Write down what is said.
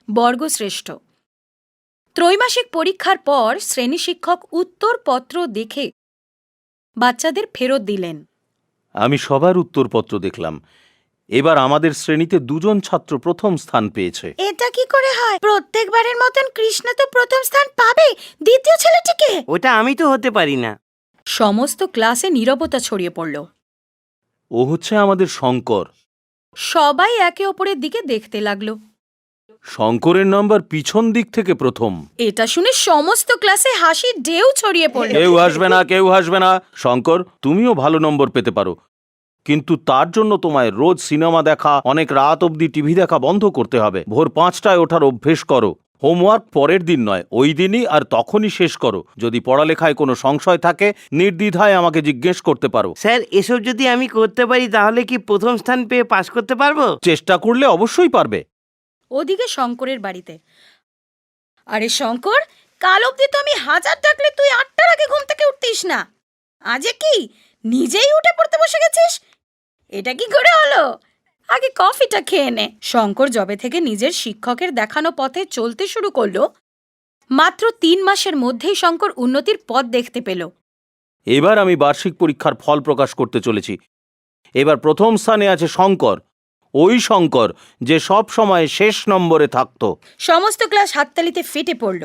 বর্গশ্রেষ্ঠ। ত্রৈমাসিক পরীক্ষার পর শ্রেণী শিক্ষক উত্তরপত্র দেখে বাচ্চাদের ফেরত দিলেন। আমি সবার উত্তরপত্র দেখলাম। এবার আমাদের শ্রেণীতে 2 জন ছাত্র প্রথম স্থান পেয়েছে। এটা কি করে হয়? প্রত্যেকবারের মতন কৃষ্ণ তো প্রথম স্থান পাবে, দ্বিতীয় ছেলেটিকে? ওটা আমি তো হতে পারি না। সমস্ত ক্লাসে নীরবতা ছড়িয়ে পড়ল। ও হচ্ছে আমাদের শঙ্কর। সবাই একে অপরের দিকে দেখতে লাগলো। শঙ্করের নাম্বার পিছন দিক থেকে প্রথম। এটা শুনে সমস্ত ক্লাসে হাসির ঢেউ ছড়িয়ে পড়ল। কেউ হাসবে না, কেউ হাসবে না। শঙ্কর, তুমিও ভালো নম্বর পেতে পারো, কিন্তু তার জন্য তোমায় রোজ সিনেমা দেখা, অনেক রাত অবধি টিভি দেখা বন্ধ করতে হবে। ভোর 5টায় ওঠার অভ্যেস করো। হোমওয়ার্ক পরের দিন নয়, ওই দিনই আর তখনই শেষ করো। যদি পড়ালেখায় কোনো সংশয় থাকে নির্দ্বিধায় আমাকে জিজ্ঞেস করতে পারো। স্যার, এসব যদি আমি করতে পারি তাহলে কি প্রথম স্থান পেয়ে পাশ করতে পারবো? চেষ্টা করলে অবশ্যই পারবে। ওদিকে শঙ্করের বাড়িতে, আরে শঙ্কর, কাল অবধি তো আমি 1000 ডাকলে তুই 8টার আগে ঘুম থেকে উঠতিস না। আজে কি নিজেই উঠে পড়তে বসে গেছিস? এটা কি করে হলো? আগে কফিটা খেয়ে নে। শঙ্কর যবে থেকে নিজের শিক্ষকের দেখানো পথে চলতে শুরু করলো, মাত্র 3 মাসের মধ্যেই শঙ্কর উন্নতির পথ দেখতে পেল। এবার আমি বার্ষিক পরীক্ষার ফল প্রকাশ করতে চলেছি। এবার প্রথম স্থানে আছে শঙ্কর, ওই শঙ্কর যে সব সময় শেষ নম্বরে থাকতো। সমস্ত ক্লাস হাততালিতে ফেটে পড়ল।